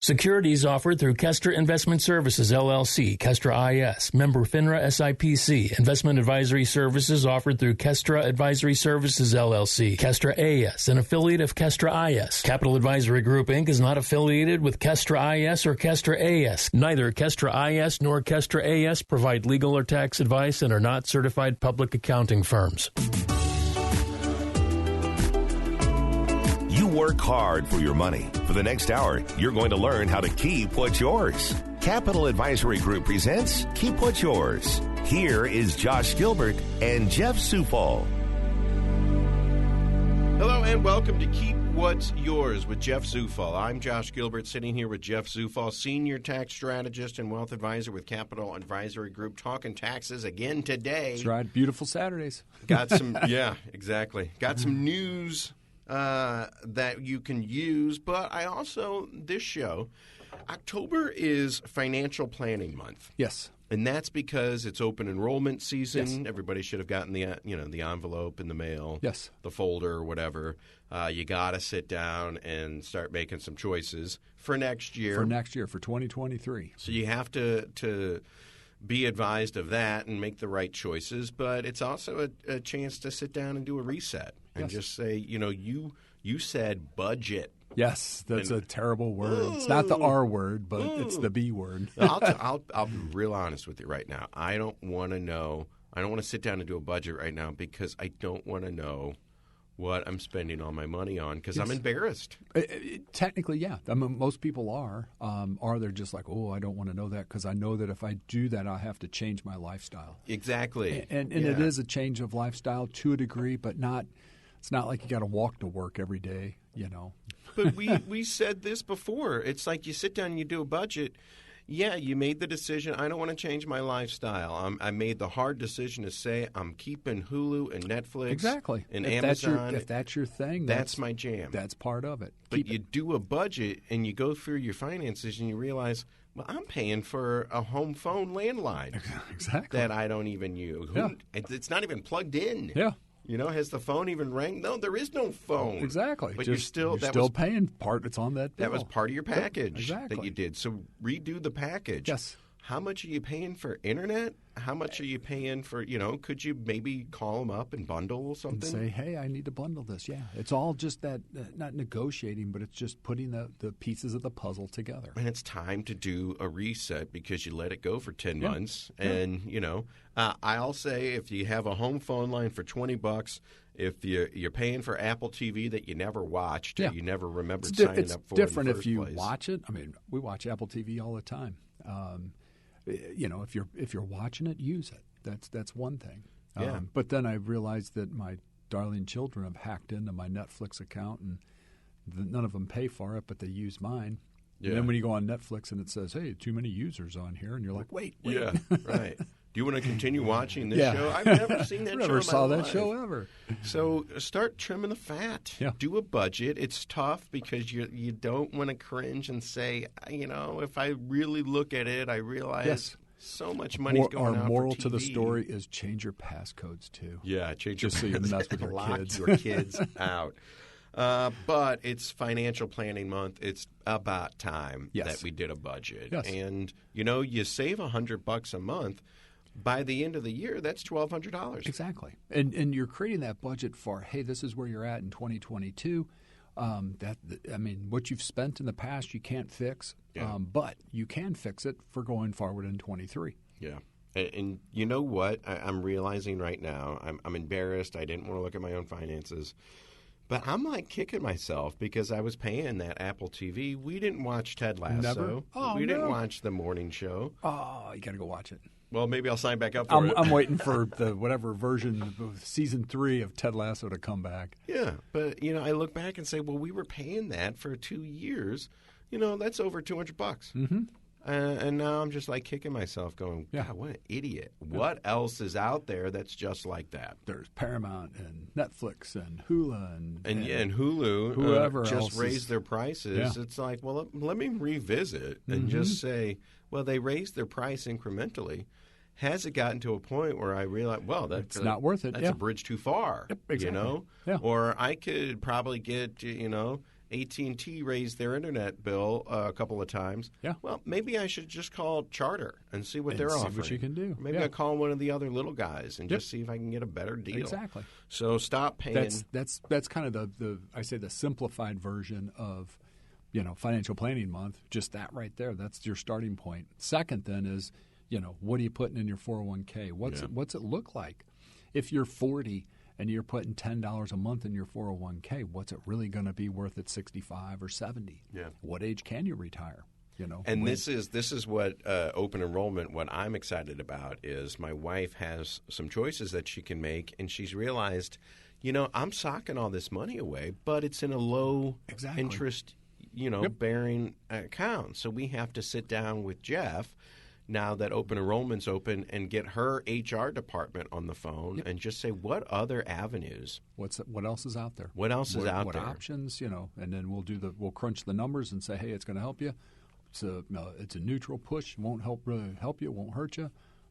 Securities offered through Kestra Investment Services, LLC, Kestra IS, member FINRA SIPC. Investment advisory services offered through Kestra Advisory Services, LLC, Kestra AS, an affiliate of Kestra IS. Capital Advisory Group, Inc. is not affiliated with Kestra IS or Kestra AS. Neither Kestra IS nor Kestra AS provide legal or tax advice and are not certified public accounting firms. You work hard for your money. For the next hour, you're going to learn how to keep what's yours. Capital Advisory Group presents Keep What's Yours. Here is Josh Gilbert and Jeff Zufall. Hello and welcome to Keep What's Yours with Jeff Zufall. I'm Josh Gilbert, sitting here with Jeff Zufall, Senior Tax Strategist and Wealth Advisor with Capital Advisory Group, talking taxes again today. That's right. Beautiful Saturdays. Got some, yeah, exactly. Got some news that you can use, but I also, this show, October is financial planning month. Yes. And that's because it's open enrollment season. Yes. Everybody should have gotten the envelope in the mail, yes, the folder or whatever. You got to sit down and start making some choices for next year. For 2023. So you have to be advised of that and make the right choices, but it's also a chance to sit down and do a reset and just say, you said budget. Yes, that's a terrible word. It's not the R word, but it's the B word. I'll be real honest with you right now. I don't want to sit down and do a budget right now because I don't want to know what I'm spending all my money on because I'm embarrassed. Technically, yeah. I mean, most people are. Or they're just like, oh, I don't want to know that because I know that if I do that, I'll have to change my lifestyle. Exactly. And it is a change of lifestyle to a degree, but not. It's not like you got to walk to work every day, But we said this before. It's like you sit down and you do a budget. Yeah, you made the decision. I don't want to change my lifestyle. I made the hard decision to say I'm keeping Hulu and Netflix, exactly, and if Amazon. If that's your thing, that's my jam. That's part of it. But you do a budget and you go through your finances and you realize, well, I'm paying for a home phone landline, exactly, that I don't even use. Yeah. It's not even plugged in. Yeah. Has the phone even rang? No, there is no phone. Exactly. But you're still paying part. It's on that bill. That was part of your package exactly. that you did. So redo the package. Yes. How much are you paying for internet? How much are you paying for, could you maybe call them up and bundle something? And say, hey, I need to bundle this. Yeah. It's all just that, not negotiating, but it's just putting the pieces of the puzzle together. And it's time to do a reset because you let it go for 10 months. And, I'll say if you have a home phone line for $20, if you're paying for Apple TV that you never watched or you never remembered signing up for it's different in the if you place. Watch it. I mean, we watch Apple TV all the time. If you're watching it, use it. That's one thing. Yeah. But then I realized that my darling children have hacked into my Netflix account, and none of them pay for it, but they use mine. Yeah. And then when you go on Netflix and it says, hey, too many users on here, and you're like, wait. Yeah, right. Do you want to continue watching this show? I've never seen that show. Never saw that life. show ever. So start trimming the fat. Yeah. Do a budget. It's tough because you don't want to cringe and say, if I really look at it, I realize so much money's going out Our moral for TV. to the story is change your passcodes too. Yeah, change just your so you mess with your Lock kids. your kids out. But it's financial planning month. It's about time that we did a budget. Yes. And, you save $100 a month. By the end of the year, that's $1,200. Exactly. And you're creating that budget for, hey, this is where you're at in 2022. What you've spent in the past, you can't fix, but you can fix it for going forward in 23. Yeah. And you know what? I'm realizing right now, I'm embarrassed. I didn't want to look at my own finances. But I'm like kicking myself because I was paying that Apple TV. We didn't watch Ted Lasso. Never? Oh, we didn't watch the morning show. Oh, you got to go watch it. Well, maybe I'll sign back up for it. I'm waiting for the whatever version of season 3 of Ted Lasso to come back. Yeah, but I look back and say, well, we were paying that for 2 years. That's over $200. Mm-hmm. And now I'm just like kicking myself, going, God, what an idiot! What else is out there that's just like that? There's Paramount and Netflix and Hulu and Hulu. Whoever just raised their prices. Yeah. It's like, well, let me revisit and just say, well, they raised their price incrementally. Has it gotten to a point where I realize, well, that's not worth it? That's a bridge too far. Yep, exactly. Yeah. Or I could probably get AT&T raised their internet bill a couple of times. Yeah. Well, maybe I should just call Charter and see what they're offering. See what you can do. Maybe I call one of the other little guys and just see if I can get a better deal. Exactly. So stop paying. That's kind of the simplified version of financial planning month. Just that right there. That's your starting point. Second, then is what are you putting in your 401k? What's it look like? If you're 40 and you're putting $10 a month in your 401k, what's it really going to be worth at 65 or 70? Yeah. What age can you retire? And this is what open enrollment, what I'm excited about is my wife has some choices that she can make, and she's realized, I'm socking all this money away, but it's in a low interest, bearing account. So we have to sit down with Jeff now that open enrollment's open and get her HR department on the phone and just say, what other avenues? What else is out there? What else is out there? What options? And then we'll crunch the numbers and say, hey, it's going to help you. It's a neutral push. Won't really help you. Won't hurt you.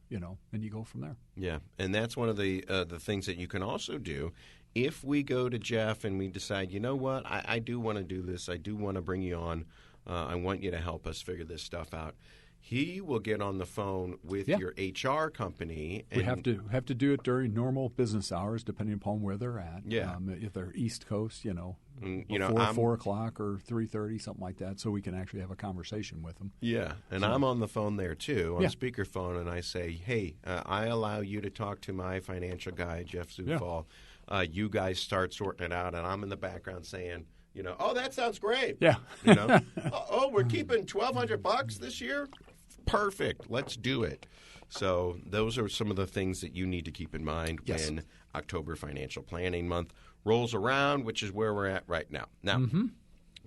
And you go from there. Yeah, and that's one of the things that you can also do. If we go to Jeff and we decide, you know what, I do want to do this. I do want to bring you on. I want you to help us figure this stuff out. He will get on the phone with your HR company. And we have to do it during normal business hours, depending upon where they're at. Yeah. If they're East Coast, before 4 o'clock or 3:30, something like that, so we can actually have a conversation with them. Yeah, and I'm on the phone there too, on speakerphone, and I say, hey, I allow you to talk to my financial guy, Jeff Zufall. You guys start sorting it out, and I'm in the background saying, oh, that sounds great. Yeah. We're keeping $1,200 this year? Perfect. Let's do it. So those are some of the things that you need to keep in mind when October Financial Planning Month rolls around, which is where we're at right now. Now,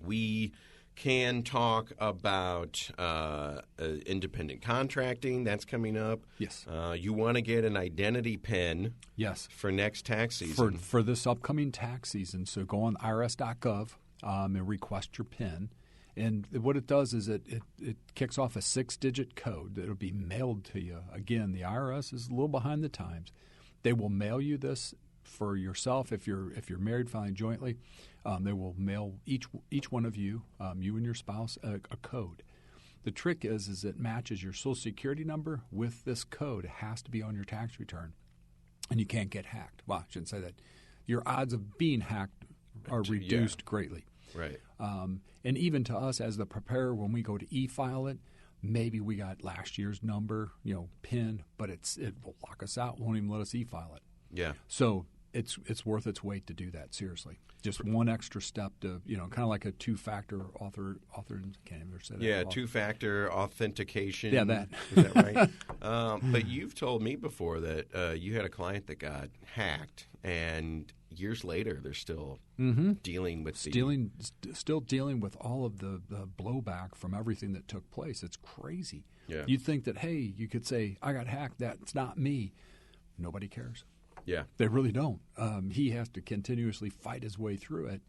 we can talk about independent contracting. That's coming up. Yes. You want to get an identity PIN for next tax season. For this upcoming tax season. So go on irs.gov and request your PIN. And what it does is it kicks off a 6-digit code that will be mailed to you. Again, the IRS is a little behind the times. They will mail you this for yourself if you're married filing jointly. They will mail each one of you, you and your spouse, a code. The trick is it matches your Social Security number with this code. It has to be on your tax return, and you can't get hacked. Well, I shouldn't say that. Your odds of being hacked are reduced greatly. Right. And even to us as the preparer, when we go to e-file it, maybe we got last year's number, PIN, but it will lock us out. Won't even let us e-file it. Yeah. So it's worth its weight to do that. Seriously, just one extra step to kind of like a two-factor can't even say that. Yeah, two-factor authentication. Yeah, that is that right? But you've told me before that you had a client that got hacked, and years later they're still dealing with still dealing with all of the blowback from everything that took place. It's crazy. Yeah. You'd think that, hey, you could say, I got hacked. That's not me. Nobody cares. Yeah. They really don't. He has to continuously fight his way through it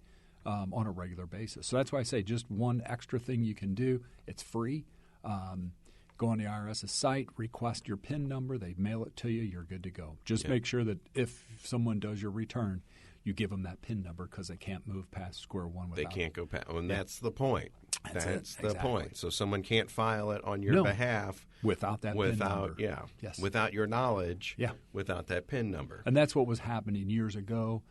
on a regular basis. So that's why I say just one extra thing you can do. It's free. Go on the IRS's site, request your PIN number. They mail it to you. You're good to go. Just make sure that if someone does your return, you give them that PIN number because they can't move past square one without They can't go past. And that's the point. That's the exactly. point. So someone can't file it on your behalf without that PIN number. Without your knowledge, Yeah. without that PIN number. And that's what was happening years ago,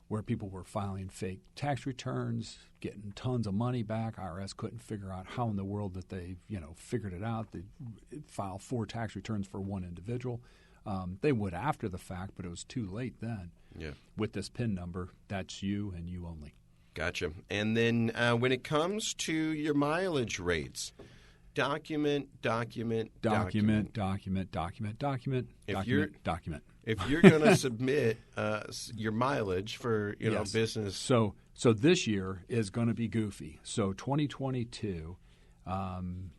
where people were filing fake tax returns, getting tons of money back. IRS couldn't figure out how in the world that they, figured it out. They filed 4 tax returns for one individual. They would after the fact, but it was too late then. Yeah. With this PIN number, that's you and you only. Gotcha. And then when it comes to your mileage rates, document. If you're going to submit your mileage for business, so this year is going to be goofy. So 2022,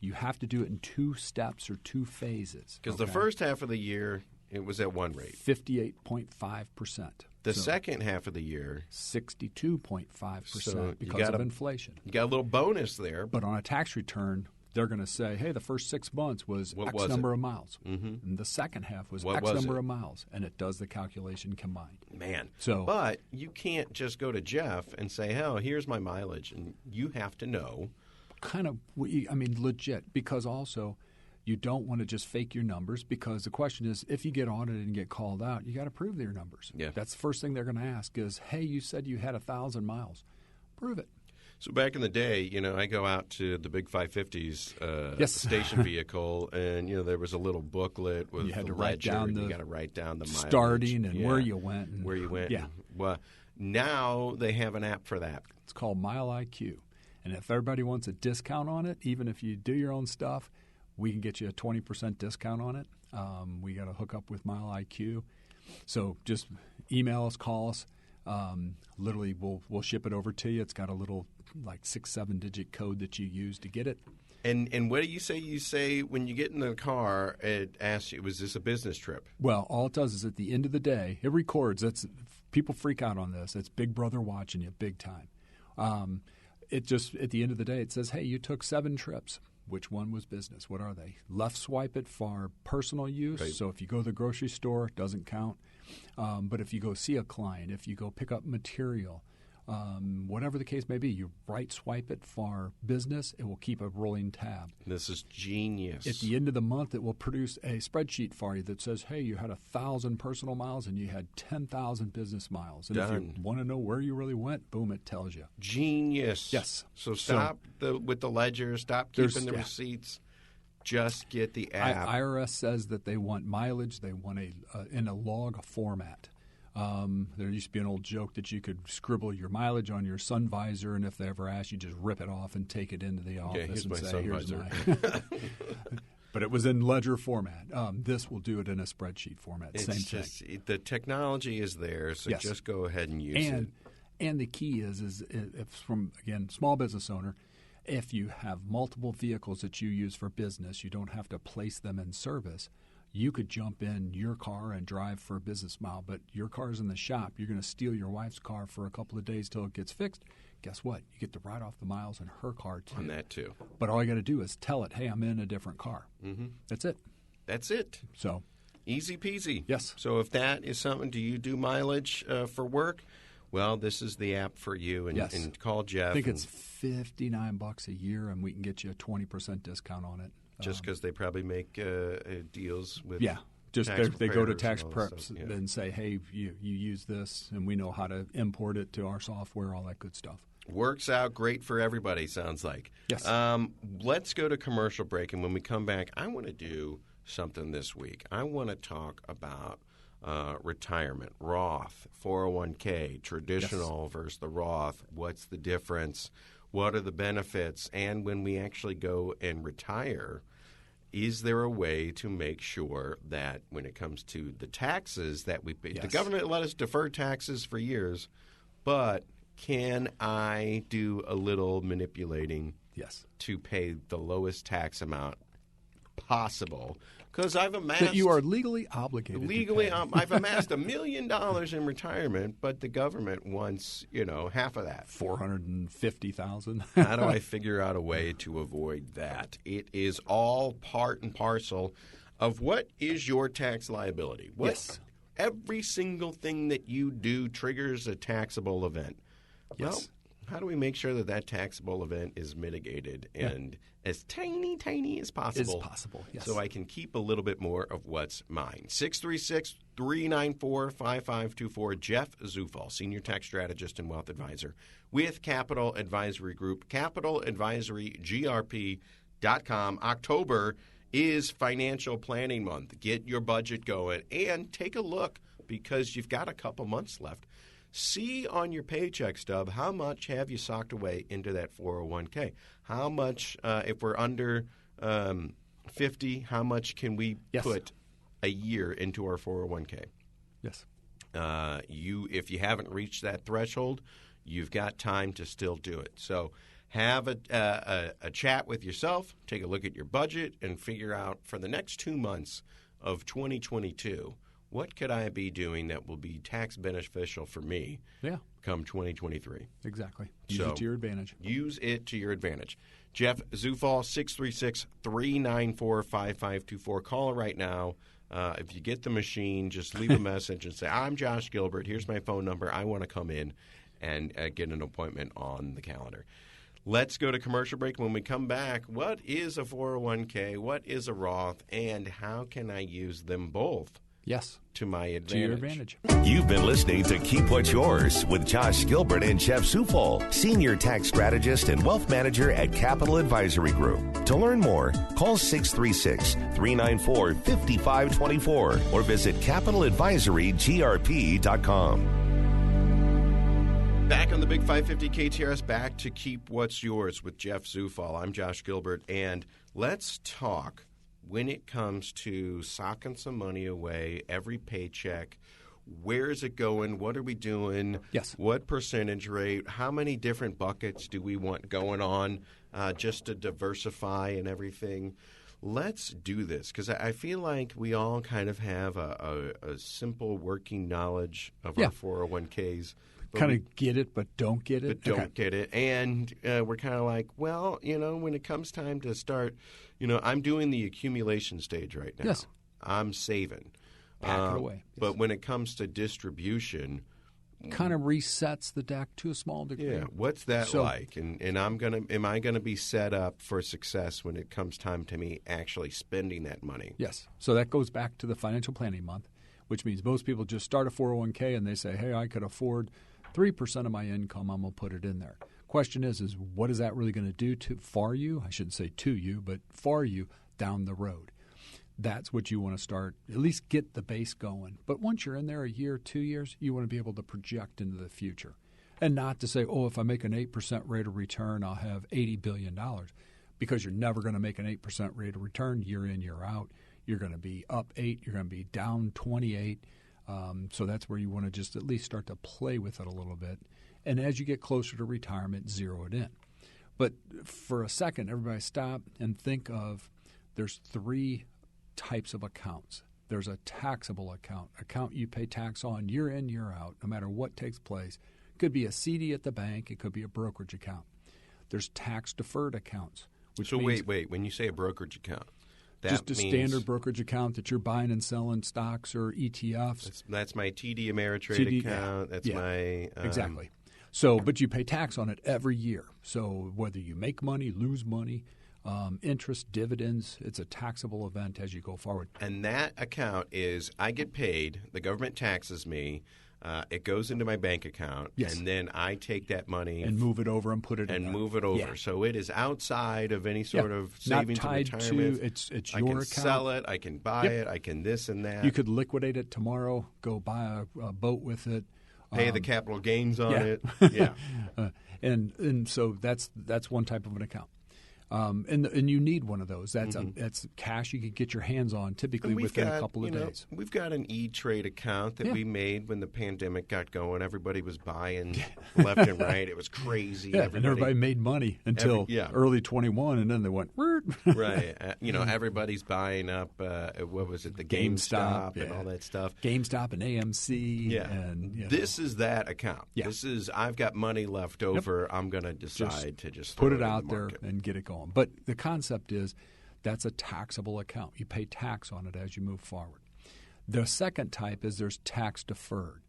you have to do it in 2 steps or 2 phases. Because the first half of the year it was at one rate, 58.5%. The second half of the year, 62.5% because of inflation. You got a little bonus there. But on a tax return, they're going to say, hey, the first 6 months was X number of miles. And the second half was X number of miles. And it does the calculation combined. Man. But you can't just go to Jeff and say, oh, here's my mileage. And you have to know. Legit. Because also you don't want to just fake your numbers, because the question is, if you get audited and get called out, you got to prove your numbers. Yeah. That's the first thing they're going to ask is, hey, you said you had 1,000 miles. Prove it. So back in the day, I go out to the big 550s station vehicle, and there was a little booklet with you had the to write down you got to write down the mileage, starting and where you went. Yeah. Well, now they have an app for that. It's called MileIQ, and if everybody wants a discount on it, even if you do your own stuff, we can get you a 20% discount on it. We got to hook up with MileIQ, so just email us, call us. Literally, we'll ship it over to you. It's got a little 6-7 digit code that you use to get it. And what do you say? You say when you get in the car, it asks you, was this a business trip? Well, all it does is at the end of the day, it records. People freak out on this. It's Big Brother watching you big time. It just, at the end of the day, it says, hey, you took 7 trips. Which one was business? What are they? Left swipe it for personal use. Right. So if you go to the grocery store, it doesn't count. But if you go see a client, if you go pick up material, whatever the case may be, you right swipe it for business, it will keep a rolling tab. This is genius. At the end of the month, it will produce a spreadsheet for you that says, hey, you had 1,000 personal miles and you had 10,000 business miles. And Done. if you want to know where you really went, boom, it tells you. Genius. Yes. So stop with the ledger, stop keeping the receipts. Just get the app. IRS says that they want mileage. They want in a log format. There used to be an old joke that you could scribble your mileage on your sun visor, and if they ever ask, you just rip it off and take it into the office and say, here's my But it was in ledger format. This will do it in a spreadsheet format. Same thing. The technology is there, so just go ahead and use it. And the key is if from, again, small business owner, if you have multiple vehicles that you use for business, you don't have to place them in service. You could jump in your car and drive for a business mile, but your car's in the shop. You're going to steal your wife's car for a couple of days till it gets fixed. Guess what? You get to ride off the miles in her car, too. On that, too. But all you got to do is tell it, hey, I'm in a different car. Mm-hmm. That's it. That's it. So easy peasy. Yes. So if that is something, do you do mileage for work? Well, this is the app for you, and call Jeff. I think it's $59 a year, and we can get you a 20% discount on it. Just because they probably make deals with just they go to tax preps and and say, hey, you use this, and we know how to import it to our software, all that good stuff. Works out great for everybody, sounds like. Yes. Let's go to commercial break, and when we come back, I want to do something this week. I want to talk about retirement, Roth, 401k, traditional versus the Roth. What's the difference? What are the benefits? And when we actually go and retire, is there a way to make sure that when it comes to the taxes that we pay, the government let us defer taxes for years, but can I do a little manipulating to pay the lowest tax amount possible? Because I've amassed that you are legally obligated. I've amassed $1 million in retirement, but the government wants half of that, $450,000. How do I figure out a way to avoid that? It is all part and parcel of what is your tax liability. Every single thing that you do triggers a taxable event. Yes. Well, how do we make sure that taxable event is mitigated and as tiny as possible? Yes. So I can keep a little bit more of what's mine. 636-394-5524. Jeff Zufall, Senior Tax Strategist and Wealth Advisor with Capital Advisory Group, CapitalAdvisoryGrp.com. October is Financial Planning Month. Get your budget going and take a look because you've got a couple months left. See on your paycheck stub how much have you socked away into that 401k. How much, if we're under 50, how much can we put a year into our 401k? Yes. If you haven't reached that threshold, you've got time to still do it. So have a chat with yourself, take a look at your budget, and figure out for the next 2 months of 2022, what could I be doing that will be tax beneficial for me come 2023. Exactly. Use it to your advantage. Use it to your advantage. Jeff Zufall, 636-394-5524. Call right now. If you get the machine, just leave a message and say, I'm Josh Gilbert. Here's my phone number. I want to come in and get an appointment on the calendar. Let's go to commercial break. When we come back, what is a 401k? What is a Roth? And how can I use them both? Yes. To my advantage. To your advantage. You've been listening to Keep What's Yours with Josh Gilbert and Jeff Zufall, Senior Tax Strategist and Wealth Manager at Capital Advisory Group. To learn more, call 636-394-5524 or visit CapitalAdvisoryGrp.com. Back on the Big 550 KTRS, back to Keep What's Yours with Jeff Zufall. I'm Josh Gilbert, and let's talk when it comes to socking some money away, every paycheck. Where is it going? What are we doing? Yes. What percentage rate? How many different buckets do we want going on just to diversify and everything? Let's do this because I feel like we all kind of have a simple working knowledge of our 401ks. Kind of get it, but don't get it. But don't get it. And we're kind of like, well, when it comes time to start, I'm doing the accumulation stage right now. Yes. I'm saving. Pack it away. Yes. But when it comes to distribution, kind of resets the deck to a small degree. Yeah, what's that like? And am I gonna be set up for success when it comes time to me actually spending that money? Yes. So that goes back to the financial planning month, which means most people just start a 401k and they say, hey, I could afford 3% of my income, I'm going to put it in there. Question is what is that really going to do for you? I shouldn't say to you, but for you down the road. That's what you want to start, at least get the base going. But once you're in there a year, 2 years, you want to be able to project into the future. And not to say, if I make an 8% rate of return, I'll have $80 billion. Because you're never going to make an 8% rate of return year in, year out. You're going to be up 8, you're going to be down 28. So that's where you want to just at least start to play with it a little bit. And as you get closer to retirement, zero it in. But for a second, everybody stop and think of there's 3 types of accounts. There's a taxable account you pay tax on year in, year out, no matter what takes place. It could be a CD at the bank. It could be a brokerage account. There's tax-deferred accounts. So wait. When you say a brokerage account, that just a means standard brokerage account that you're buying and selling stocks or ETFs. That's my TD Ameritrade account. That's my exactly. So, but you pay tax on it every year. So whether you make money, lose money, interest, dividends, it's a taxable event as you go forward. And that account is I get paid. The government taxes me. It goes into my bank account, and then I take that money and move it over and put it in and move it over. Yeah. So it is outside of any sort of savings Not tied to retirement. To it's your I can account. sell it. I can buy it. I can this and that. You could liquidate it tomorrow. Go buy a boat with it. Pay the capital gains on it. Yeah, and so that's one type of an account. And you need one of those. That's that's cash you could get your hands on typically within a couple of days. We've got an E-Trade account that we made when the pandemic got going. Everybody was buying left and right. It was crazy. Yeah, and everybody made money until early 21, and then they went right. Everybody's buying up. What was it? The GameStop and all that stuff. GameStop and AMC. Yeah, and this is that account. Yeah. This is I've got money left over. I'm going to decide to just put throw it out in the there market. and get it going. But the concept is that's a taxable account. You pay tax on it as you move forward. The second type is there's tax deferred.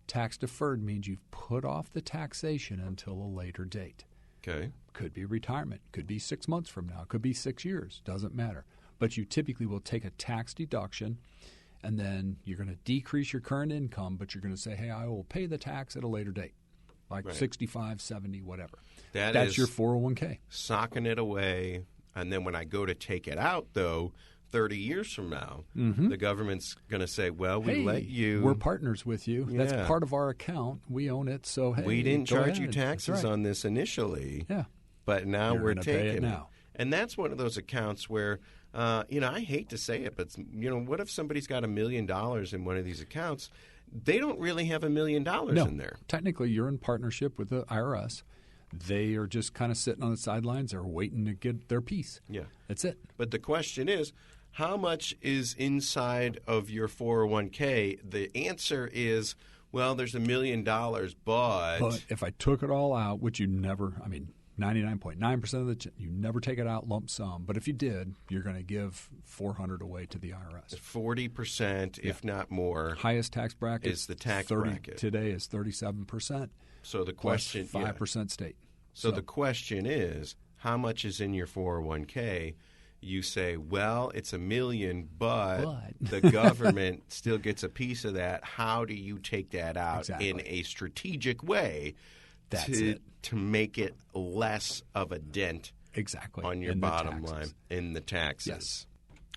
Tax deferred means you've put off the taxation until a later date. Okay. Could be retirement. Could be 6 months from now. Could be 6 years. Doesn't matter. But you typically will take a tax deduction, and then you're going to decrease your current income, but you're going to say, hey, I will pay the tax at a later date, like 65, 70, whatever. That's your 401k. Socking it away. And then when I go to take it out, though, 30 years from now, the government's going to say, well, we let you. We're partners with you. Yeah. That's part of our account. We own it. So, hey, we didn't charge you taxes on this initially. Yeah. But now we're taking it now. And that's one of those accounts where, I hate to say it, but, what if somebody's got $1 million in one of these accounts? They don't really have $1 million in there. Technically, you're in partnership with the IRS. They are just kind of sitting on the sidelines. They're waiting to get their piece. Yeah. That's it. But the question is, how much is inside of your 401k? The answer is well, there's $1 million, but if I took it all out, which you never, 99.9% you never take it out lump sum. But if you did, you're going to give $400 away to the IRS. 40%, if not more. Highest tax bracket is the tax bracket. Today is 37%. So the question, 5% state. So the question is, how much is in your 401k? You say, well, it's $1 million, but the government still gets a piece of that. How do you take that out in a strategic way to make it less of a dent on your bottom line in the taxes? Yes.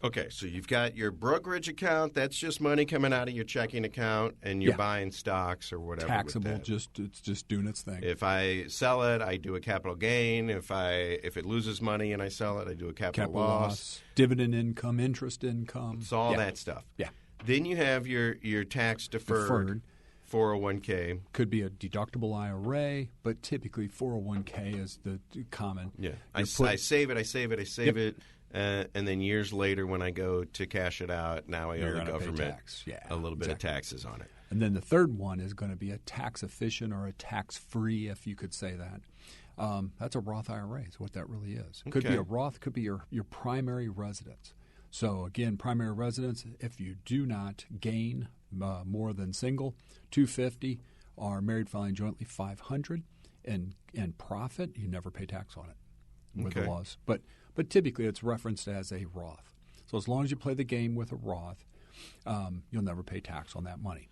Okay, so you've got your brokerage account. That's just money coming out of your checking account, and you're buying stocks or whatever. Taxable, with that. it's just doing its thing. If I sell it, I do a capital gain. If it loses money and I sell it, I do a capital loss. Dividend income, interest income. It's all that stuff. Yeah. Then you have your tax deferred 401k. Could be a deductible IRA, but typically 401k is the common. Yeah. I save it. And then years later, when I go to cash it out, now I owe the government a little bit of taxes on it. And then the third one is going to be a tax efficient or a tax free, if you could say that. That's a Roth IRA is what that really is. Could be a Roth, could be your primary residence. So again, primary residence, if you do not gain more than single, $250, or married filing jointly, $500, and profit, you never pay tax on it with the laws. But typically it's referenced as a Roth. So as long as you play the game with a Roth, you'll never pay tax on that money.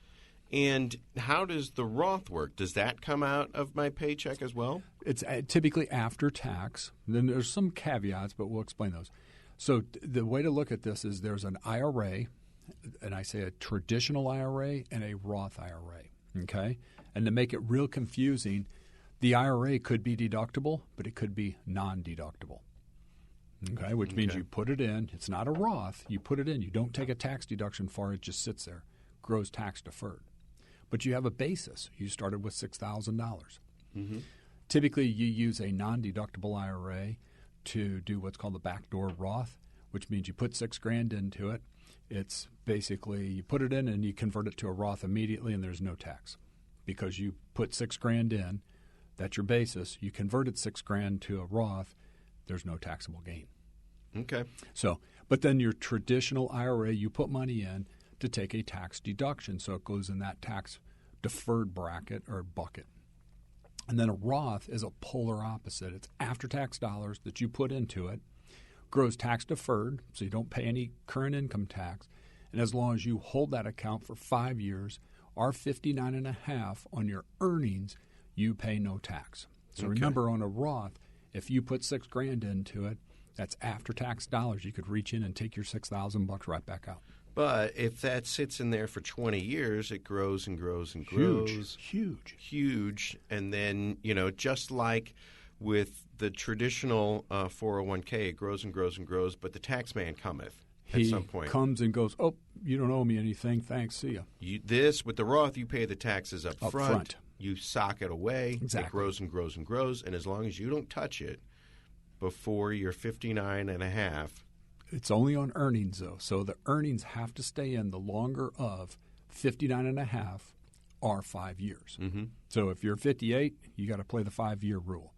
And how does the Roth work? Does that come out of my paycheck as well? It's typically after tax. Then there's some caveats, but we'll explain those. So the way to look at this is there's an IRA, and I say a traditional IRA and a Roth IRA, okay? And to make it real confusing, the IRA could be deductible, but it could be non-deductible. Okay, which means you put it in. It's not a Roth. You put it in. You don't take a tax deduction for it. It just sits there, grows tax deferred. But you have a basis. You started with $6,000. Mm-hmm. Typically, you use a non-deductible IRA to do what's called the backdoor Roth, which means you put $6,000 into it. It's basically you put it in and you convert it to a Roth immediately, and there's no tax because you put $6,000 in. That's your basis. You converted $6,000 to a Roth. There's no taxable gain. Okay. So, but then your traditional IRA, you put money in to take a tax deduction, so it goes in that tax deferred bracket or bucket. And then a Roth is a polar opposite. It's after-tax dollars that you put into it, grows tax deferred, so you don't pay any current income tax, and as long as you hold that account for 5 years, or 59.5 on your earnings, you pay no tax. So remember, on a Roth, if you put $6,000 into it, that's after-tax dollars. You could reach in and take your $6,000 right back out. But if that sits in there for 20 years, it grows and grows and grows. Huge. And then, just like with the traditional 401k, it grows and grows and grows, but the tax man cometh at some point. He comes and goes, oh, you don't owe me anything, thanks, see ya. With the Roth, you pay the taxes up front. You sock it away. Exactly. It grows and grows and grows, and as long as you don't touch it before you're 59.5. It's only on earnings, though. So the earnings have to stay in the longer of 59.5 or 5 years. Mm-hmm. So if you're 58, you got to play the 5-year rule.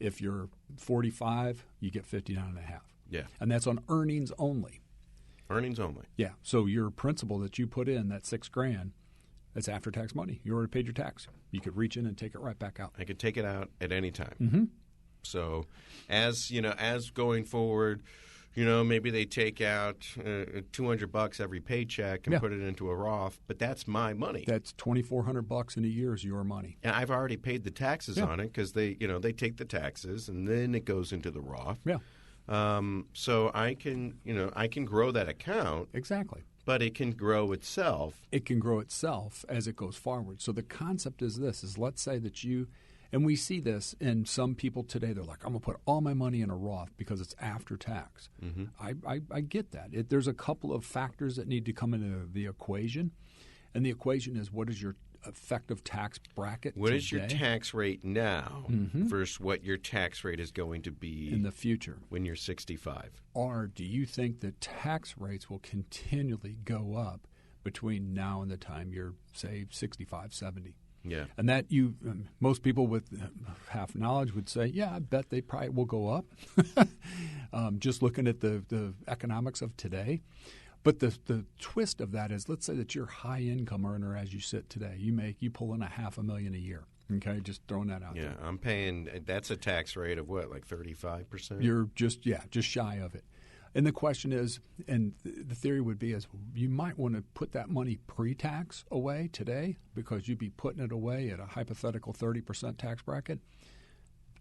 If you're 45, you get 59.5. Yeah. And that's on earnings only. Earnings only. Yeah. So your principal that you put in, that $6,000, that's after-tax money. You already paid your tax. You could reach in and take it right back out. I could take it out at any time. Mm-hmm. So as going forward, maybe they take out $200 every paycheck and put it into a Roth, but that's my money. That's $2,400 in a year is your money. And I've already paid the taxes on it because they take the taxes and then it goes into the Roth. Yeah. So I can grow that account. Exactly. But it can grow itself. It can grow itself as it goes forward. So the concept is this, is let's say that and we see this in some people today, they're like, I'm going to put all my money in a Roth because it's after tax. Mm-hmm. I get that. There's a couple of factors that need to come into the equation. And the equation is, what is your effective tax bracket What today? Is your tax rate now versus what your tax rate is going to be in the future when you're 65? Or do you think that tax rates will continually go up between now and the time you're, say, 65, 70. Yeah. And that most people with half knowledge would say, yeah, I bet they probably will go up, just looking at the economics of today. But the twist of that is, let's say that you're a high income earner as you sit today. You pull in $500,000 a year. Okay, just throwing that out there. Yeah, I'm paying. That's a tax rate of what, like 35%? You're just shy of it. And the question is, and the theory would be, is you might want to put that money pre-tax away today because you'd be putting it away at a hypothetical 30% tax bracket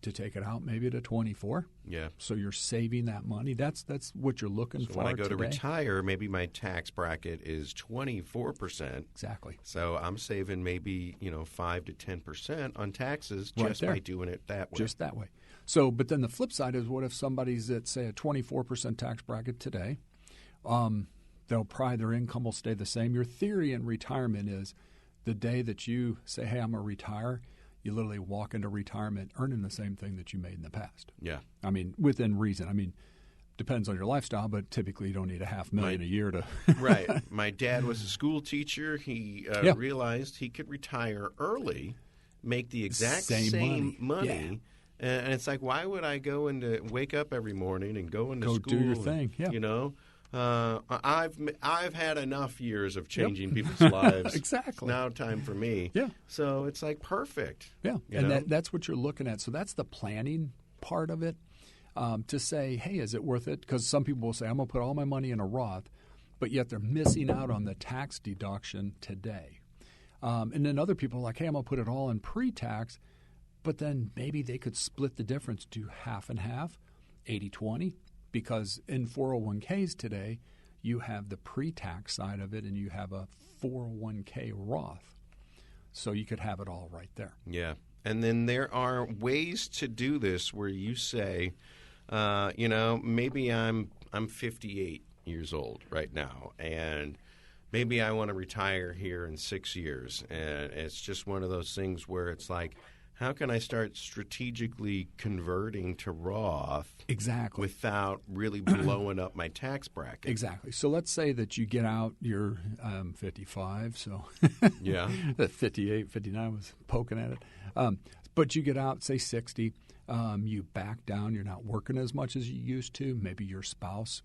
to take it out maybe to 24. Yeah. So you're saving that money. That's what you're looking for. When I go today. to retire, maybe my tax bracket is 24%. Exactly. So I'm saving maybe 5 to 10% on taxes just right by doing it that way. Just that way. So, but then the flip side is, what if somebody's at, say, a 24% tax bracket today? Their income will stay the same. Your theory in retirement is the day that you say, hey, I'm going to retire, you literally walk into retirement earning the same thing that you made in the past. Yeah. I mean, within reason. I mean, depends on your lifestyle, but typically you don't need $500,000 a year to. Right. My dad was a school teacher. He realized he could retire early, make the exact same money. Yeah. And it's like, why would I wake up every morning and go into school? Go do your thing. Yeah. I've had enough years of changing people's lives. Exactly. It's now time for me. Yeah. So it's like perfect. Yeah. That's what you're looking at. So that's the planning part of it. To say, hey, is it worth it? Because some people will say, I'm going to put all my money in a Roth, but yet they're missing out on the tax deduction today. And then other people are like, hey, I'm going to put it all in pre-tax, but then maybe they could split the difference to half and half, 80-20, because in 401ks today, you have the pre-tax side of it and you have a 401k Roth. So you could have it all right there. Yeah. And then there are ways to do this where you say, maybe I'm 58 years old right now, and maybe I want to retire here in 6 years. And it's just one of those things where it's like, how can I start strategically converting to Roth exactly without really blowing up my tax bracket? Exactly. So let's say that you get out, you're 55, so yeah, that 58, 59 was poking at it. But you get out, say 60, you back down, you're not working as much as you used to. Maybe your spouse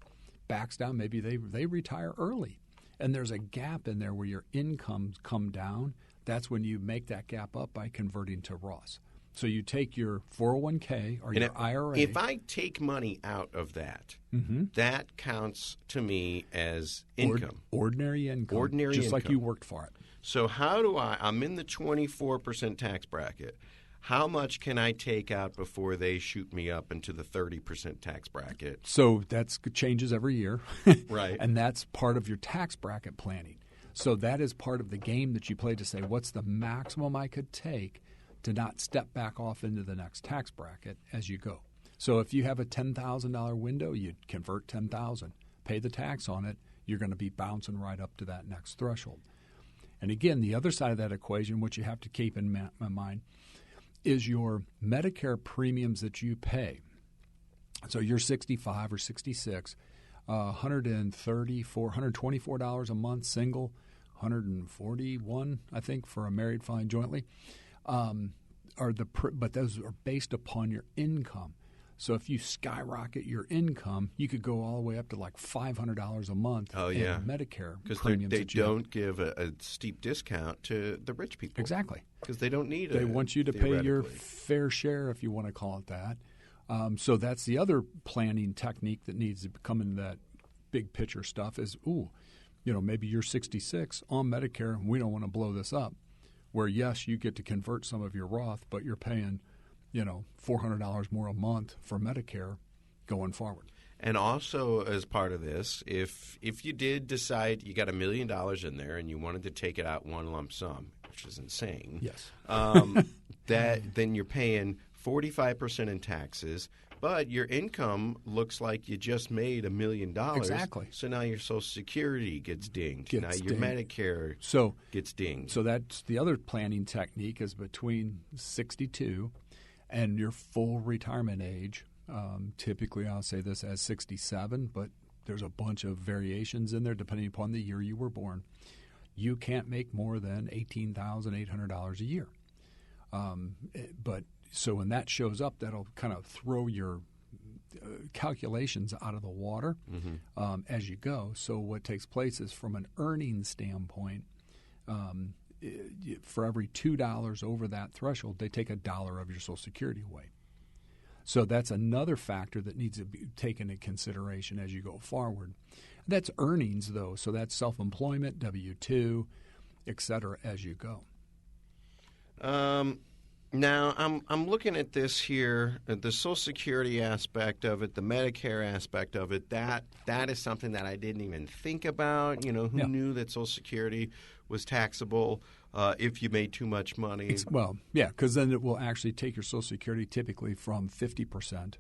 backs down, maybe they retire early. And there's a gap in there where your incomes come down. That's when you make that gap up by converting to Roth. So you take your 401k or your IRA. If I take money out of that, that counts to me as income. Ordinary income. Just like you worked for it. So how do I'm in the 24% tax bracket. How much can I take out before they shoot me up into the 30% tax bracket? So that changes every year. Right. And that's part of your tax bracket planning. So that is part of the game that you play to say, what's the maximum I could take to not step back off into the next tax bracket as you go. So if you have a $10,000 window, you'd convert $10,000, pay the tax on it, you're going to be bouncing right up to that next threshold. And again, the other side of that equation, which you have to keep in mind, is your Medicare premiums that you pay. So you're 65 or 66, $124 a month single, $141, I think, for a married filing jointly. But those are based upon your income. So if you skyrocket your income, you could go all the way up to like $500 a month in Medicare premiums. Because they don't give a steep discount to the rich people. Exactly. Because they don't need it. They want you to pay your fair share, if you want to call it that. So that's the other planning technique that needs to come into that big picture stuff is, maybe you're 66 on Medicare, and we don't want to blow this up. Where, yes, you get to convert some of your Roth, but you're paying, $400 more a month for Medicare going forward. And also, as part of this, if you did decide you got $1 million in there and you wanted to take it out one lump sum, which is insane, yes, then you're paying 45% in taxes, but your income looks like you just made $1 million. Exactly. So now your Social Security gets dinged. Now your Medicare gets dinged. So that's the other planning technique is between 62 and your full retirement age. Typically, I'll say this as 67, but there's a bunch of variations in there depending upon the year you were born. you can't make more than $18,800 a year. But so when that shows up, that'll kind of throw your calculations out of the water as you go. So what takes place is, from an earnings standpoint, for every $2 over that threshold, they take $1 of your Social Security away. So that's another factor that needs to be taken into consideration as you go forward. That's earnings, though, so that's self-employment, W-2, et cetera, as you go. Now, I'm looking at this here, the Social Security aspect of it, the Medicare aspect of it. That is something that I didn't even think about. Who knew that Social Security was taxable if you made too much money? Because then it will actually take your Social Security typically from 50%.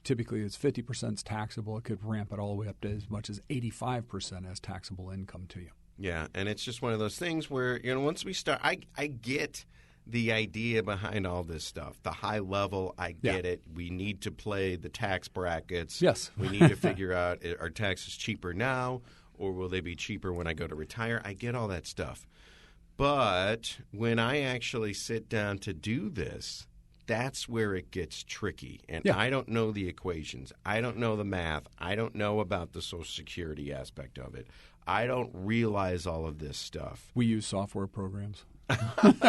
Typically it's 50% is taxable. It could ramp it all the way up to as much as 85% as taxable income to you. Yeah, and it's just one of those things where, once we start, I get the idea behind all this stuff. The high level, I get it. We need to play the tax brackets. Yes. We need to figure out, are taxes cheaper now, or will they be cheaper when I go to retire? I get all that stuff. But when I actually sit down to do this, that's where it gets tricky. And I don't know the equations. I don't know the math. I don't know about the Social Security aspect of it. I don't realize all of this stuff. We use software programs.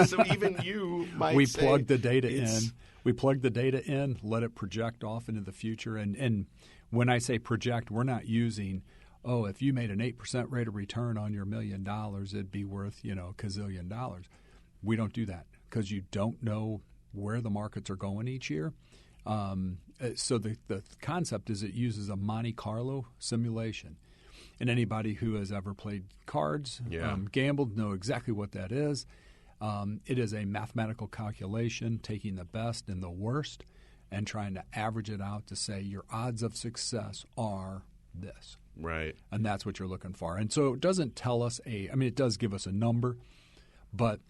So even you might we say plug the data in. We plug the data in, let it project off into the future. And when I say project, we're not using, if you made an 8% rate of return on your $1 million, it'd be worth, $gazillion. We don't do that because you don't know where the markets are going each year. So the concept is it uses a Monte Carlo simulation. And anybody who has ever played cards, gambled, know exactly what that is. It is a mathematical calculation, taking the best and the worst and trying to average it out to say your odds of success are this. Right. And that's what you're looking for. And so it doesn't tell us it does give us a number, but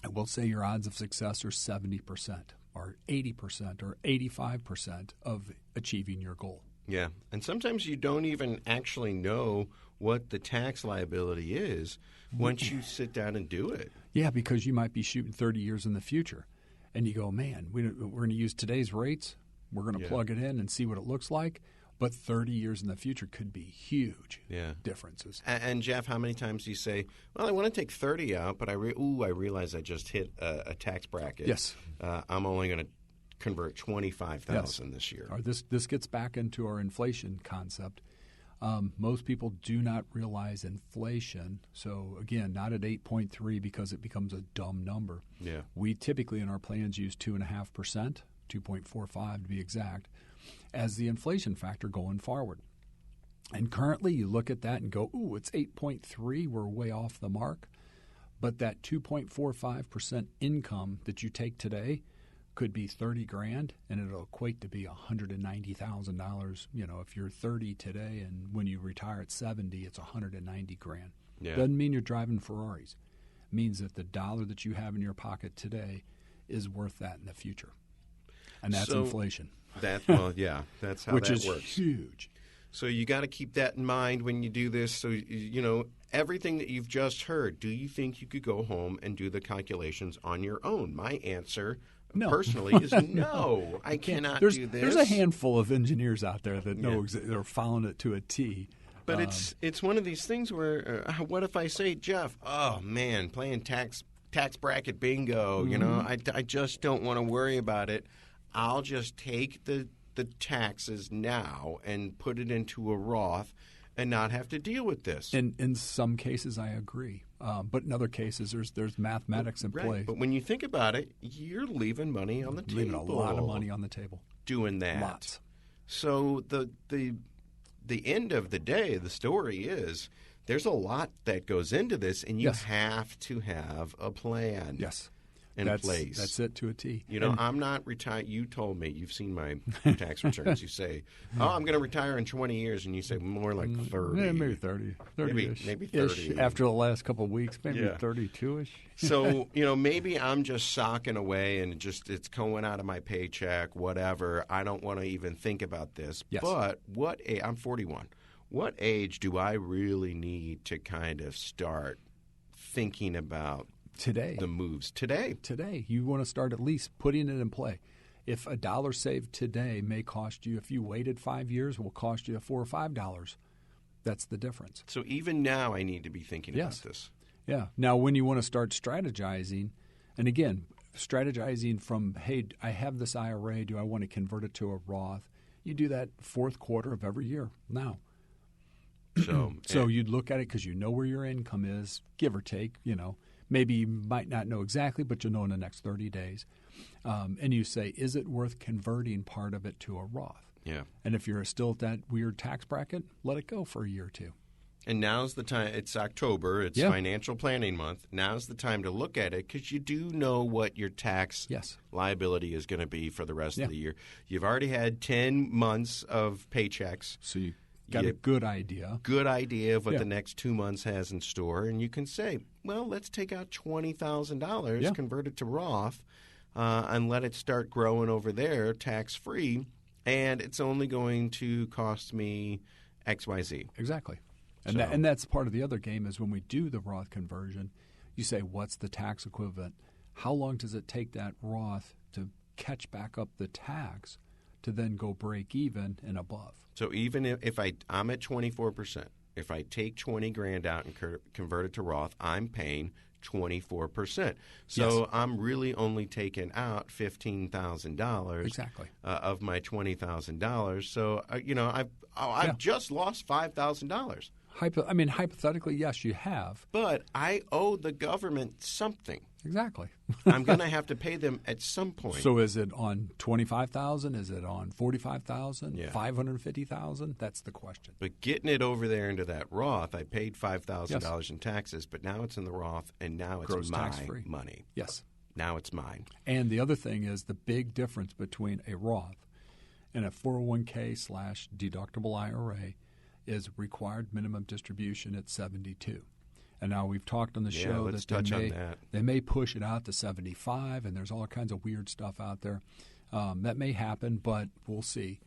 it will say your odds of success are 70% or 80% or 85% of achieving your goal. Yeah, and sometimes you don't even actually know what the tax liability is once you sit down and do it. Yeah, because you might be shooting 30 years in the future, and you go, man, we're going to use today's rates. We're going to plug it in and see what it looks like. But 30 years in the future could be huge differences. And Jeff, how many times do you say, well, I want to take 30 out, but I realize I just hit a tax bracket. Yes. I'm only going to convert 25,000 this year. Or this gets back into our inflation concept. Most people do not realize inflation. So again, not at 8.3 because it becomes a dumb number. Yeah. We typically in our plans use 2.5%, 2.45 to be exact, as the inflation factor going forward. And currently you look at that and go, ooh, it's 8.3. We're way off the mark. But that 2.45% income that you take today could be $30,000, and it'll equate to be $190,000. If you're 30 today, and when you retire at 70, it's $190,000. Yeah. Doesn't mean you're driving Ferraris. It means that the dollar that you have in your pocket today is worth that in the future, and that's inflation. That's how which that works. Which is huge. So you got to keep that in mind when you do this. So everything that you've just heard. Do you think you could go home and do the calculations on your own? My answer. No. Personally, is no. I cannot do this. There's a handful of engineers out there that know they're following it to a T. But it's one of these things where what if I say, Jeff, oh man, playing tax bracket bingo, I just don't want to worry about it. I'll just take the taxes now and put it into a Roth and not have to deal with this. In some cases, I agree. But in other cases, there's mathematics in play. But when you think about it, you're leaving money on the table. Leaving a lot of money on the table. Doing that. Lots. So the end of the day, the story is there's a lot that goes into this, and you have to have a plan. Yes. In place. That's it to a T. I'm not retired. You told me, you've seen my tax returns. You say, I'm going to retire in 20 years, and you say more like 30. Yeah, maybe 30. 30-ish. Maybe 30. After the last couple of weeks, maybe 32-ish. So, maybe I'm just socking away and it's going out of my paycheck, whatever. I don't want to even think about this. Yes. But I'm 41. what age do I really need to kind of start thinking about today the moves? Today. You want to start at least putting it in play. If a dollar saved today may cost you, if you waited 5 years, will cost you $4 or $5. That's the difference. So even now I need to be thinking about this. Yeah. Now, when you want to start strategizing, and again, strategizing from, hey, I have this IRA. Do I want to convert it to a Roth? You do that fourth quarter of every year now. So you'd look at it because you know where your income is, give or take. Maybe you might not know exactly, but you'll know in the next 30 days. And you say, is it worth converting part of it to a Roth? Yeah. And if you're still at that weird tax bracket, let it go for a year or two. And now's the time. It's October. It's financial planning month. Now's the time to look at it because you do know what your tax liability is going to be for the rest of the year. You've already had 10 months of paychecks. So you got a good idea. Good idea of what the next 2 months has in store. And you can say, well, let's take out $20,000, convert it to Roth, and let it start growing over there tax-free. And it's only going to cost me XYZ. Exactly. And that's part of the other game is when we do the Roth conversion, you say, what's the tax equivalent? How long does it take that Roth to catch back up the tax to then go break even and above? So even if I'm at 24%, if I take $20,000 out and convert it to Roth, I'm paying 24%. So I'm really only taking out $15,000 of my $20,000. So I've just lost $5,000. Hypothetically, yes, you have. But I owe the government something. Exactly. I'm going to have to pay them at some point. So is it on $25,000? Is it on $45,000? $550,000? That's the question. But getting it over there into that Roth, I paid $5,000 in taxes, but now it's in the Roth, and now it's gross my tax-free money. Yes. Now it's mine. And the other thing is the big difference between a Roth and a 401k/deductible IRA is required minimum distribution at 72. And now we've talked on the show that they may push it out to 75, and there's all kinds of weird stuff out there. That may happen, but we'll see.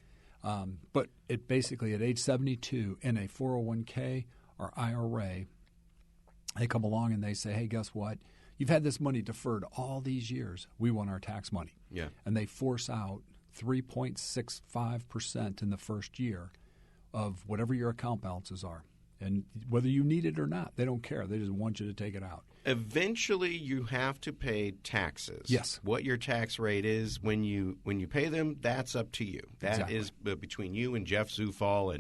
But it basically at age 72 in a 401k or IRA, they come along and they say, hey, guess what? You've had this money deferred all these years. We want our tax money. Yeah. And they force out 3.65% in the first year of whatever your account balances are. And whether you need it or not, they don't care. They just want you to take it out. Eventually, you have to pay taxes. Yes. What your tax rate is when you pay them, that's up to you. That is between you and Jeff Zufall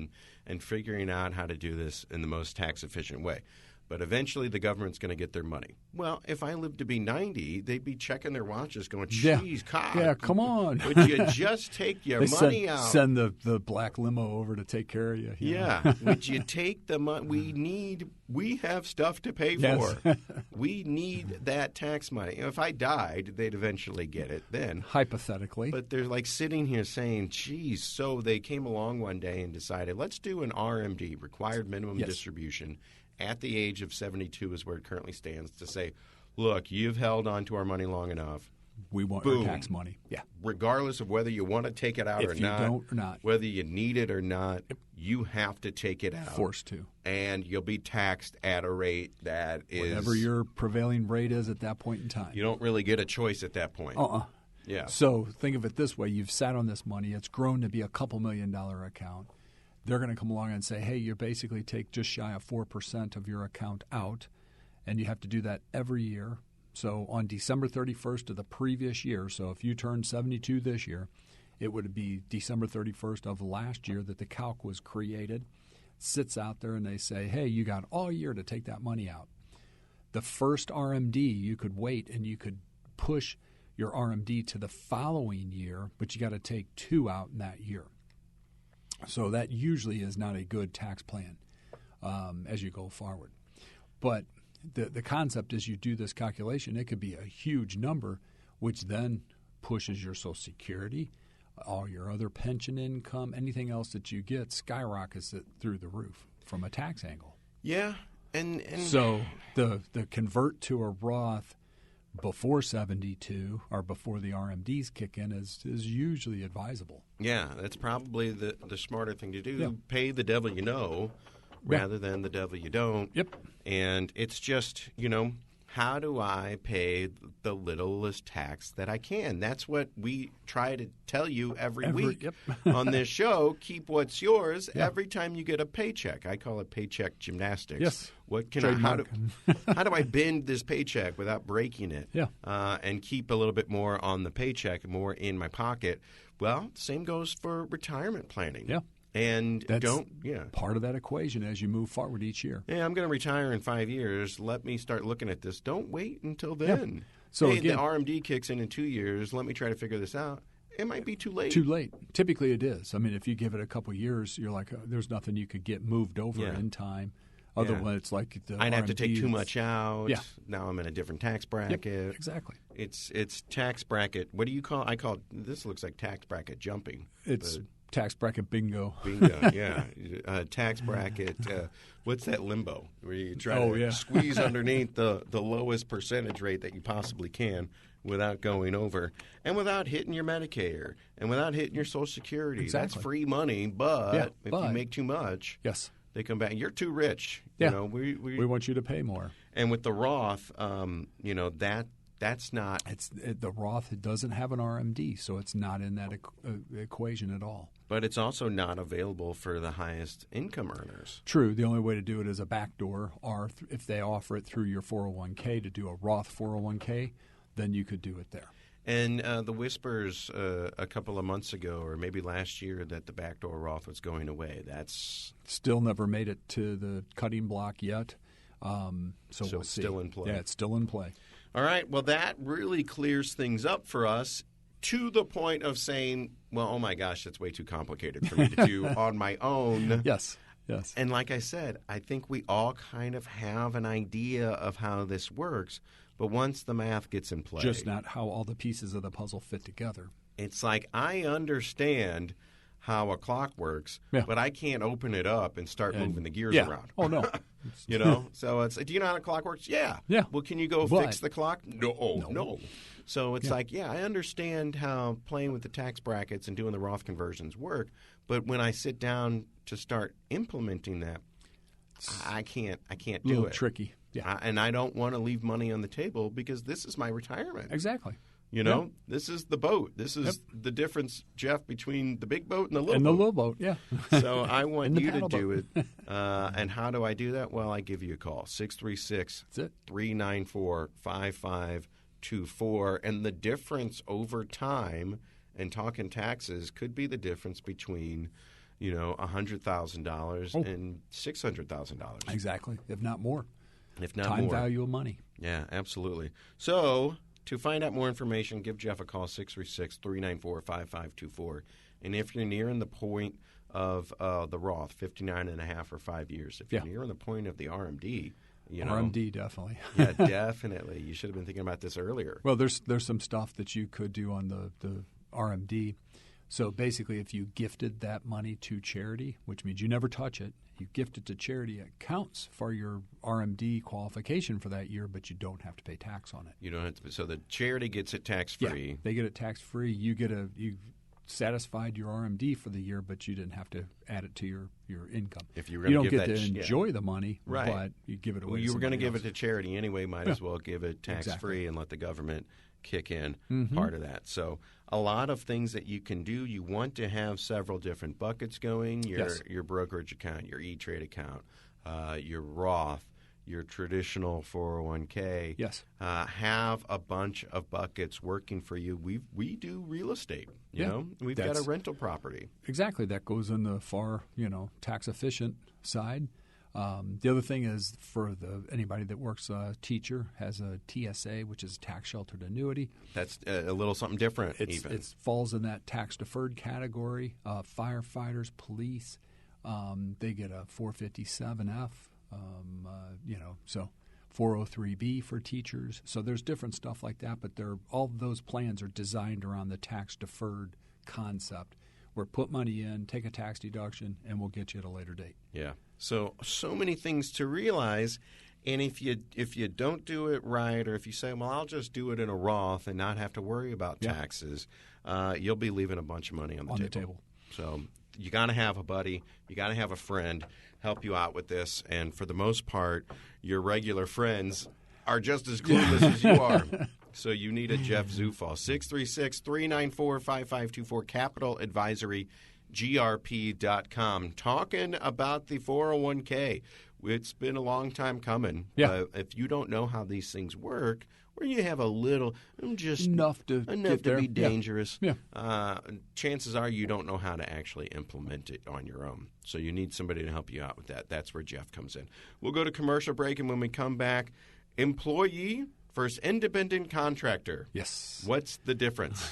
and figuring out how to do this in the most tax-efficient way. But eventually, the government's going to get their money. Well, if I lived to be 90, they'd be checking their watches going, geez, God. Yeah, come on. Would you just take your money out? Send the black limo over to take care of you. Yeah. Would you take the money? We have stuff to pay for. We need that tax money. If I died, they'd eventually get it then. Hypothetically. But they're like sitting here saying, geez, so they came along one day and decided, let's do an RMD, required minimum distribution, at the age of 72 is where it currently stands, to say, look, you've held on to our money long enough. We want our tax money. Yeah. Regardless of whether you want to take it out if you don't or not, whether you need it or not, you have to take it out. Forced to. And you'll be taxed at a rate that is whatever your prevailing rate is at that point in time. You don't really get a choice at that point. Yeah. So think of it this way. You've sat on this money. It's grown to be a couple $1 million account. They're going to come along and say, hey, you basically take just shy of 4% of your account out, and you have to do that every year. So on December 31st of the previous year, so if you turned 72 this year, it would be December 31st of last year that the calc was created. Sits out there, and they say, hey, you got all year to take that money out. The first RMD, you could wait, and you could push your RMD to the following year, but you got to take 2 out in that year. So that usually is not a good tax plan as you go forward. But the concept is you do this calculation. It could be a huge number, which then pushes your Social Security, all your other pension income, anything else that you get skyrockets it through the roof from a tax angle. Yeah. And so the convert to a Roth before 72 or before the RMDs kick in is usually advisable. Yeah, that's probably the smarter thing to do. Yeah. Pay the devil you know rather than the devil you don't. Yep. And it's just, how do I pay the littlest tax that I can? That's what we try to tell you every week yep. on this show. Keep what's yours every time you get a paycheck. I call it paycheck gymnastics. Yes. What can how do I bend this paycheck without breaking it? Yeah. And keep a little bit more on the paycheck, more in my pocket. Well, same goes for retirement planning. Yeah. And That's don't part of that equation as you move forward each year. Yeah, I'm going to retire in 5 years. Let me start looking at this. Don't wait until then. Yeah. So hey, again, the RMD kicks in 2 years. Let me try to figure this out. It might be too late. Too late. Typically it is. I mean, if you give it a couple of years, you're like, there's nothing you could get moved over in time. Otherwise, it's like the I'd have RMD to take too much out. Yeah. Now I'm in a different tax bracket. Yep, exactly. It's tax bracket. What do you call? I call this looks like tax bracket jumping. It's tax bracket bingo. Bingo, yeah. Tax bracket. What's that limbo where you try to squeeze underneath the lowest percentage rate that you possibly can without going over and without hitting your Medicare and without hitting your Social Security. Exactly. That's free money, but if you make too much, they come back. You're too rich. Yeah. We want you to pay more. And with the Roth, that's not. The Roth doesn't have an RMD, so it's not in that equation at all. But it's also not available for the highest income earners. True. The only way to do it is a backdoor, or if they offer it through your 401k to do a Roth 401k, then you could do it there. And the whispers a couple of months ago, or maybe last year, that the backdoor Roth was going away. That's still never made it to the cutting block yet. So we'll it's see. Still in play. Yeah, it's still in play. All right. Well, that really clears things up for us to the point of saying, well, oh my gosh, that's way too complicated for me to do on my own. Yes. And like I said, I think we all kind of have an idea of how this works. But once the math gets in play, just not how all the pieces of the puzzle fit together. It's like I understand how a clock works, but I can't open it up and start moving the gears around. Oh, no. So it's, do you know how a clock works? Yeah. Well, can you go fix the clock? No. So it's like, I understand how playing with the tax brackets and doing the Roth conversions work, but when I sit down to start implementing that, I can't do it. A little tricky. Yeah. And I don't want to leave money on the table because this is my retirement. Exactly. This is the boat. This is the difference, Jeff, between the big boat and the little boat. And the little boat, So I want you to do it. And how do I do that? Well, I give you a call, 636-394-5524. And the difference over time and talking taxes could be the difference between $100,000 and $600,000. Exactly, if not more. If not time more. value of money. Yeah, absolutely. So to find out more information, give Jeff a call, 636-394-5524. And if you're nearing the point of the Roth, 59.5 or 5 years, if you're nearing the point of the RMD, RMD, definitely. Yeah, definitely. You should have been thinking about this earlier. Well, there's some stuff that you could do on the RMD. So basically, if you gifted that money to charity, which means you never touch it, you gift it to charity, it counts for your RMD qualification for that year, but you don't have to pay tax on it. You don't have to. So the charity gets it tax-free. Yeah, they get it tax-free. You satisfied your RMD for the year, but you didn't have to add it to your income. If you don't get to enjoy the money, right, but you give it away. Well, you were going to give else. it to charity anyway. Might as well give it tax-free and let the government kick in part of that. So a lot of things that you can do. You want to have several different buckets going, your brokerage account, your E-Trade account, your Roth, your traditional 401k. Yes. Have a bunch of buckets working for you. We do real estate. You know, we've got a rental property. Exactly. That goes in the far, tax efficient side. The other thing is for anybody that works teacher has a TSA, which is a tax sheltered annuity. That's a little something different. It falls in that tax deferred category. Firefighters, police, they get a 457F. So 403B for teachers. So there's different stuff like that, but all of those plans are designed around the tax deferred concept. Where put money in, take a tax deduction, and we'll get you at a later date. Yeah. So many things to realize. And if you don't do it right, or if you say, well, I'll just do it in a Roth and not have to worry about taxes, you'll be leaving a bunch of money on the table. So you got to have a buddy. You got to have a friend help you out with this. And for the most part, your regular friends are just as clueless as you are. So you need a Jeff Zufall. 636-394-5524, CapitalAdvisoryGrp.com. Talking about the 401k. It's been a long time coming. Yeah. If you don't know how these things work, where you have a little, just enough to be dangerous, Yeah. Chances are you don't know how to actually implement it on your own. So you need somebody to help you out with that. That's where Jeff comes in. We'll go to commercial break, and when we come back, employee versus independent contractor. Yes. What's the difference?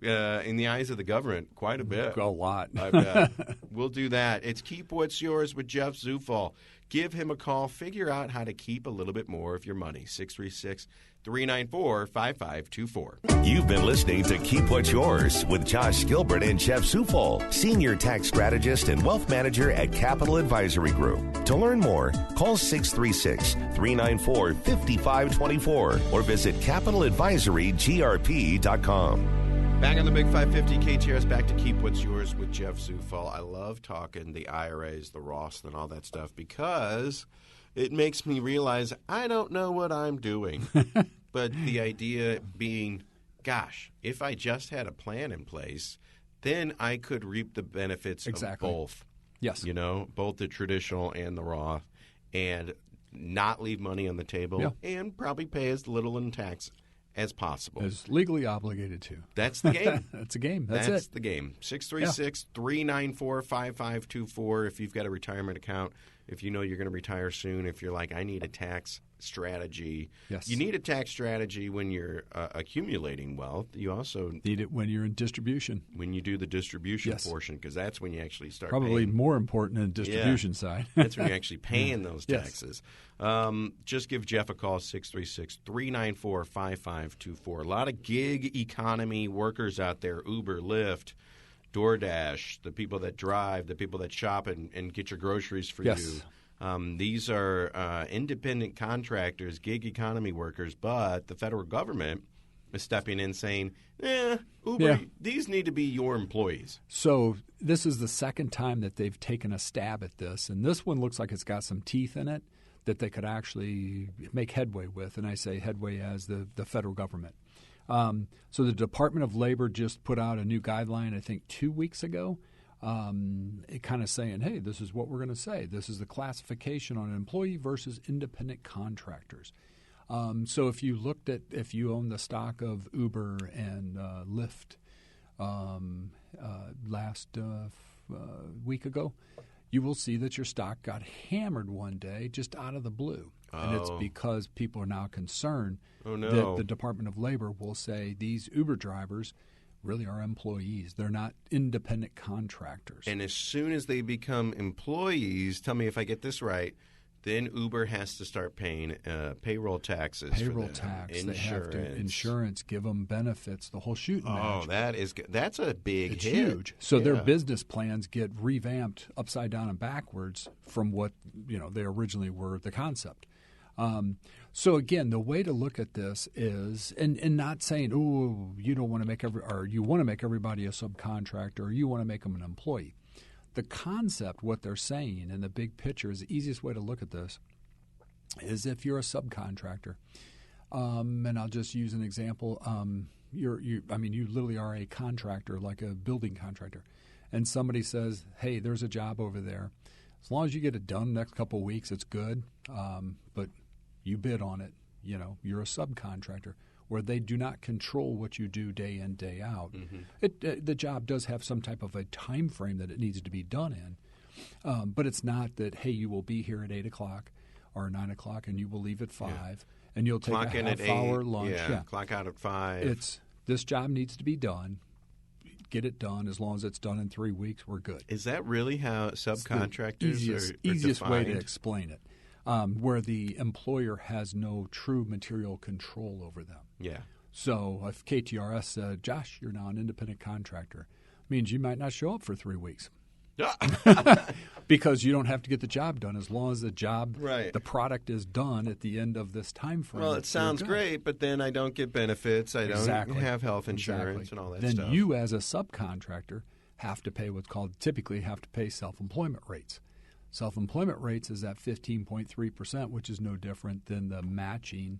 In the eyes of the government, quite a bit. A lot. I bet. We'll do that. It's Keep What's Yours with Jeff Zufall. Give him a call. Figure out how to keep a little bit more of your money. 636-394-5524. You've been listening to Keep What's Yours with Josh Gilbert and Jeff Zufall, Senior Tax Strategist and Wealth Manager at Capital Advisory Group. To learn more, call 636-394-5524 or visit CapitalAdvisoryGrp.com. Back on the Big 550 KTRS, back to Keep What's Yours with Jeff Zufall. I love talking the IRAs, the Roths, and all that stuff because it makes me realize I don't know what I'm doing. But the idea being, gosh, if I just had a plan in place, then I could reap the benefits of both. Yes. Both the traditional and the Roth, and not leave money on the table and probably pay as little in tax as possible. As legally obligated to. That's the game. That's a game. That's it. The game. 636-394-5524 if you've got a retirement account, if you know you're going to retire soon, if you're like, I need a tax strategy. Yes. You need a tax strategy when you're accumulating wealth. You also need it when you're in distribution. When you do the distribution portion, because that's when you actually start probably paying. More important than the distribution side. That's when you're actually paying those taxes. Just give Jeff a call, 636-394-5524. A lot of gig economy workers out there, Uber, Lyft, DoorDash, the people that drive, the people that shop and get your groceries for you. These are independent contractors, gig economy workers, but the federal government is stepping in saying, Uber, these need to be your employees. So this is the second time that they've taken a stab at this, and this one looks like it's got some teeth in it that they could actually make headway with, and I say headway as the federal government. So the Department of Labor just put out a new guideline, I think 2 weeks ago, it kind of saying, hey, this is what we're going to say. This is the classification on employee versus independent contractors. So if you own the stock of Uber and Lyft last week ago, you will see that your stock got hammered one day just out of the blue. And it's because people are now concerned that the Department of Labor will say these Uber drivers really are employees. They're not independent contractors. And as soon as they become employees, tell me if I get this right, then Uber has to start paying payroll taxes. Payroll tax. Insurance. They have to insurance, give them benefits, the whole shooting match. That's a big it's hit. Huge. So their business plans get revamped upside down and backwards from what they originally were the concept. So again, the way to look at this is, and not saying, you don't want to make you want to make everybody a subcontractor, or you want to make them an employee. The concept, what they're saying in the big picture, is the easiest way to look at this is if you're a subcontractor, and I'll just use an example. You literally are a contractor, like a building contractor, and somebody says, hey, there's a job over there. As long as you get it done next couple of weeks, it's good. But you bid on it. You're a subcontractor where they do not control what you do day in, day out. Mm-hmm. The job does have some type of a time frame that it needs to be done in. But it's not that, hey, you will be here at 8 o'clock or 9 o'clock and you will leave at 5 and you'll take clock a half-hour lunch. Clock out at 5. It's this job needs to be done. Get it done. As long as it's done in 3 weeks, we're good. Is that really how subcontractors are easiest defined? way to explain it, where the employer has no true material control over them. Yeah. So if KTRS said, Josh, you're now an independent contractor, means you might not show up for 3 weeks. Because you don't have to get the job done as long as the product is done at the end of this time frame. Well, it sounds great, but then I don't get benefits. I don't have health insurance and all that stuff. Then you, as a subcontractor, have to pay typically self-employment rates. Self-employment rates is at 15.3%, which is no different than the matching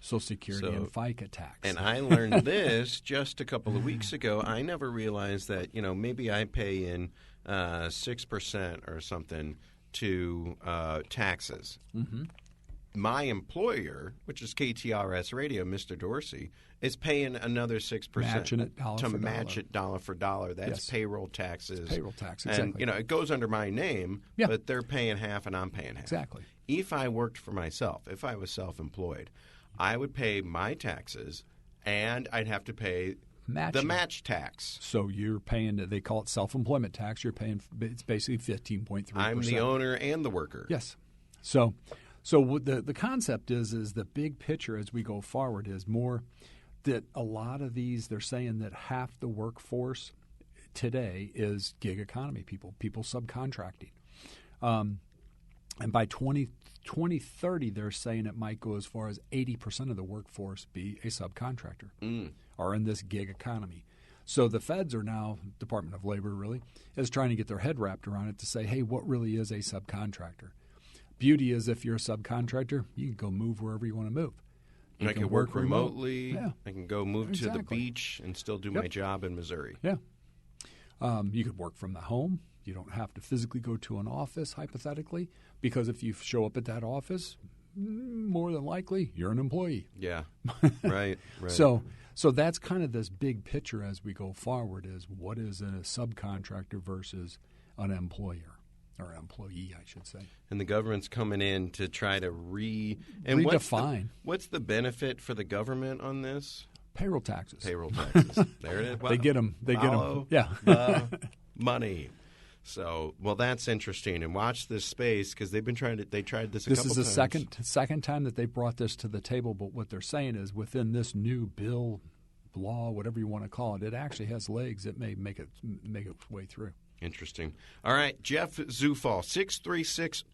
Social Security and FICA tax. And I learned this just a couple of weeks ago. I never realized that, maybe I pay in 6% or something to taxes. Mm-hmm. My employer, which is KTRS Radio, Mr. Dorsey, is paying another 6% matching it match it dollar for dollar. That's payroll taxes. It's payroll tax, exactly. And it goes under my name, but they're paying half and I'm paying half. Exactly. If I worked for myself, if I was self-employed, I would pay my taxes and I'd have to pay the match tax. So you're paying, they call it self-employment tax. You're paying, it's basically 15.3%. I'm the owner and the worker. Yes. So the concept is the big picture as we go forward is more that a lot of these, they're saying that half the workforce today is gig economy people subcontracting. And by 2030, they're saying it might go as far as 80% of the workforce be a subcontractor or in this gig economy. So the feds are now, Department of Labor really, is trying to get their head wrapped around it to say, hey, what really is a subcontractor? Beauty is if you're a subcontractor, you can go move wherever you want to move. I can work remotely. Yeah. I can go move to the beach and still do my job in Missouri. Yeah. You could work from the home. You don't have to physically go to an office, hypothetically, because if you show up at that office, more than likely you're an employee. Yeah, right. So that's kind of this big picture as we go forward is what is a subcontractor versus an employer. Or employee, I should say. And the government's coming in to try to redefine. What's the benefit for the government on this? Payroll taxes. There it is. Well, they get them. Yeah. The money. So, that's interesting. And watch this space because they tried this a couple times. This is the second time that they brought this to the table. But what they're saying is within this new bill, law, whatever you want to call it, it actually has legs that may make its way through. Interesting. All right, Jeff Zufall,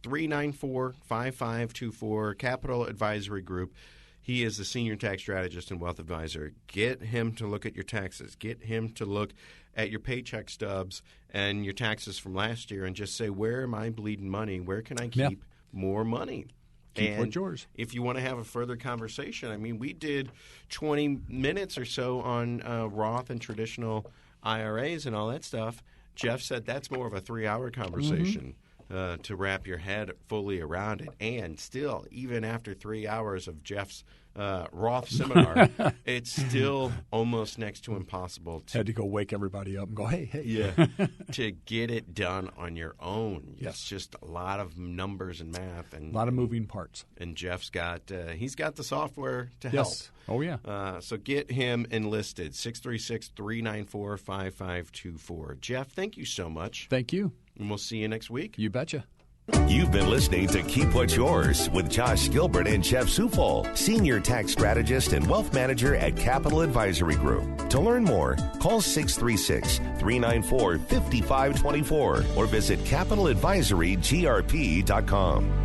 636-394-5524, Capital Advisory Group. He is the senior tax strategist and wealth advisor. Get him to look at your taxes. Get him to look at your paycheck stubs and your taxes from last year and just say, where am I bleeding money? Where can I keep more money? Keep what's yours. If you want to have a further conversation, we did 20 minutes or so on Roth and traditional IRAs and all that stuff. Jeff said that's more of a 3-hour conversation to wrap your head fully around it. And still, even after 3 hours of Jeff's Roth seminar, it's still almost next to impossible. Had to go wake everybody up and go, hey. Yeah, to get it done on your own. Yes. It's just a lot of numbers and math. And a lot of moving parts. And Jeff's got he's got the software to help. Oh, yeah. So get him enlisted, 636-394-5524. Jeff, thank you so much. Thank you. And we'll see you next week. You betcha. You've been listening to Keep What's Yours with Josh Gilbert and Jeff Zufall, Senior Tax Strategist and Wealth Manager at Capital Advisory Group. To learn more, call 636-394-5524 or visit CapitalAdvisoryGrp.com.